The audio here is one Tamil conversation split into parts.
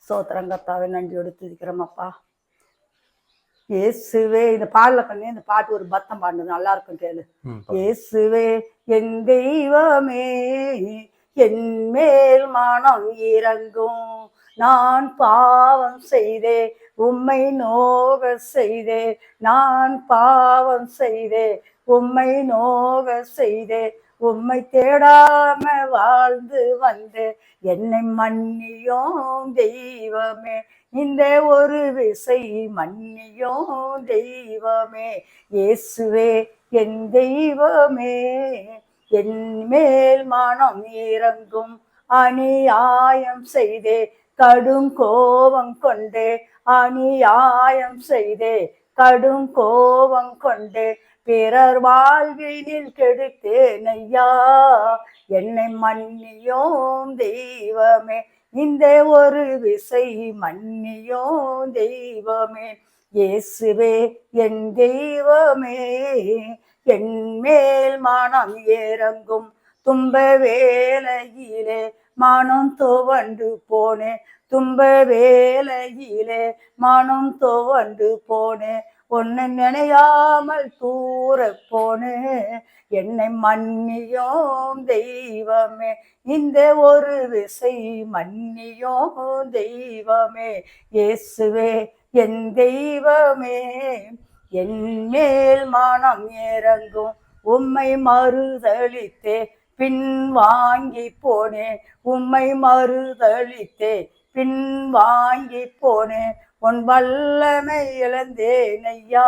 ஸ்தோத்திரம் கர்த்தாவே, நன்றியோடு துதிக்கிறோமப்பா. இயேசுவே, இந்த பாடல பண்ணி இந்த பாட்டு ஒரு பத்தம் பாடுனது நல்லா இருக்கும், கேளு. இயேசுவே என் தெய்வமே, என் மேல் மனம் இறங்கும். நான் பாவம் செய்தே, உம்மை நோக செய்தே. நான் பாவம் செய்தே, உம்மை நோக செய்தே. உம்மை தேடாம வாழ்ந்து வந்து என்னை மன்னியும் தெய்வமே. இந்த ஒரு விசை மன்னியும் தெய்வமே. இயேசுவே என் தெய்வமே, என் மேல் மனம் இறங்கும். அநியாயம் செய்தே, கடும் கோபம் கொண்டே. அநியாயம் செய்தே, கடும் கோபம் கொண்டே. பிறர் வாழ்வினில் கெடுத்தேன் ஐயா, என்னை மன்னியும் தெய்வமே. இந்த ஒரு விசை மன்னியும் தெய்வமே. இயேசுவே என் தெய்வமே, என் மேல் மனம் இறங்கும். துன்ப வேளையிலே மனம் துவண்டு போனே. துன்ப வேளையிலே மனம் துவண்டு போனே. ஒன்னு நினையாமல் தூர போனே. என்னை மன்னியும் தெய்வமே. இந்த ஒரு விசை மன்னியும் தெய்வமே. இயேசுவே என் தெய்வமே, என் மேல் மனம் இறங்கும். உம்மை மறுதளித்தே பின் வாங்கி போனே. உம்மை மறுதளித்தே பின் வாங்கி போனே. உன் வல்லமை இழந்தேன் ஐயா,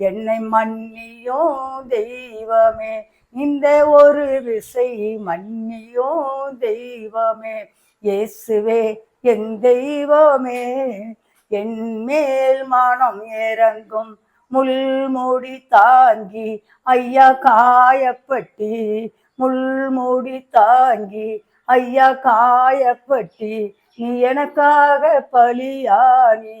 என்னை மன்னியும் தெய்வமே. இந்த ஒரு விசை மன்னியும் தெய்வமே. இயேசுவே என் தெய்வமே, என் மேல் மனம் இறங்கும். முள்முடி தாங்கி ஐயா காயப்பட்டி. முள்முடி தாங்கி ஐயா காயப்பட்டி. நீ எனக்காக பலியானி.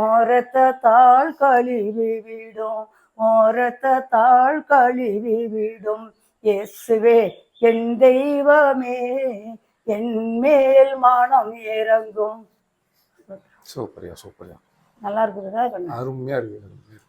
ஓரத்தால் கழுவி விடும். ஓரத்தால் கழுவி விடும். இயேசுவே என் தெய்வமே, என் மேல் மனம் இறங்கும். சூப்பரியா சூப்பரியா, நல்லா இருக்குதுதா, அருமையா இருக்கு.